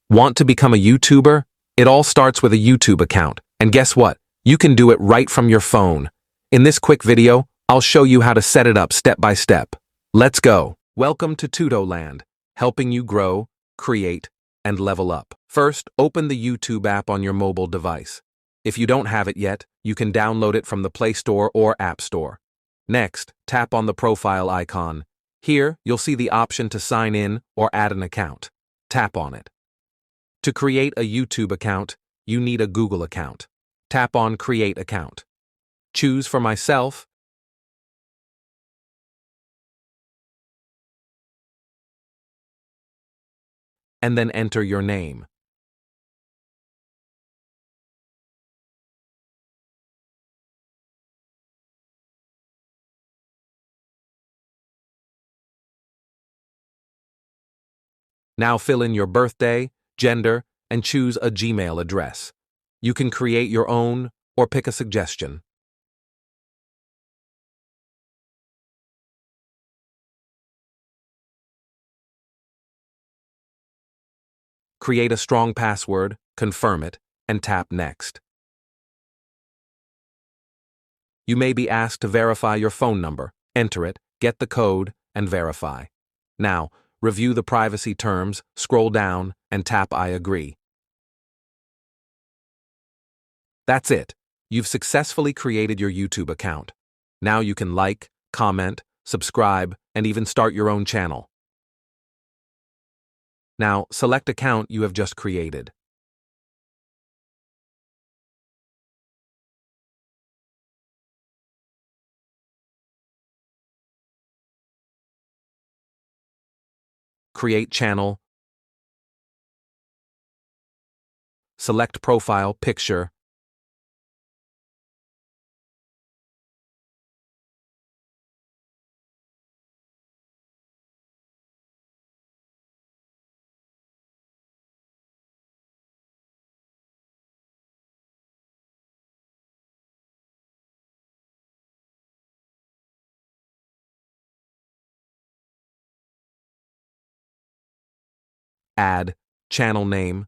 Want to become a YouTuber? It all starts with a YouTube account. And guess what? You can do it right from your phone. In this quick video, I'll show you how to set it up step by step. Let's go. Welcome to Tutoland, helping you grow, create, and level up. First, open the YouTube app on your mobile device. If you don't have it yet, you can download it from the Play Store or App Store. Next, tap on the profile icon. Here, you'll see the option to sign in or add an account. Tap on it. To create a YouTube account, you need a Google account. Tap on Create Account. Choose For Myself, and then enter your name. Now fill in your birthday, gender, and choose a Gmail address. You can create your own or pick a suggestion. Create a strong password, confirm it, and tap Next. You may be asked to verify your phone number. Enter it, get the code, and verify. Now, review the privacy terms, scroll down, and tap I agree. That's it. You've successfully created your YouTube account. Now you can like, comment, subscribe, and even start your own channel. Now, select account you have just created. Create channel. Select profile picture. Add channel name.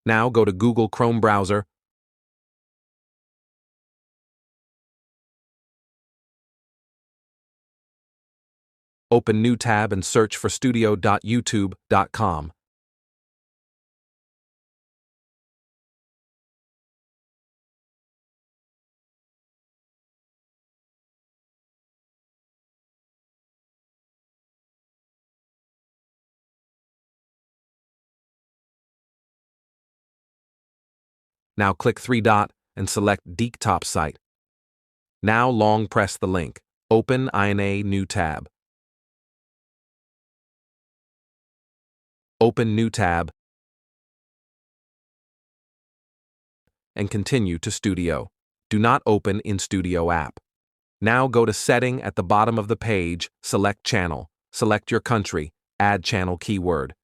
Now go to Google Chrome browser. Open new tab and search for studio.youtube.com. Now click three dot and select Desktop Site. Now long press the link. Open INA new tab. Open new tab and continue to Studio. Do not open in Studio app. Now go to Setting at the bottom of the page, select Channel, select your country, Add channel keyword.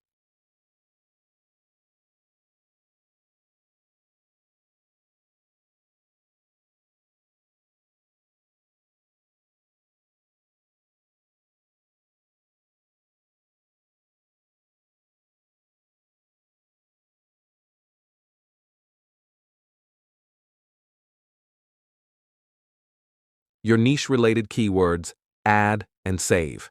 Your niche-related keywords, add and save.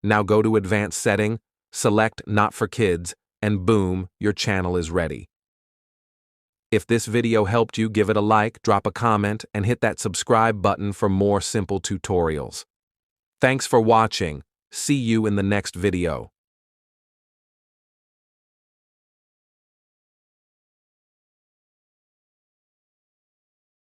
Now go to Advanced Setting, select Not for Kids, and boom, your channel is ready. If this video helped you, give it a like, drop a comment, and hit that subscribe button for more simple tutorials. Thanks for watching. See you in the next video.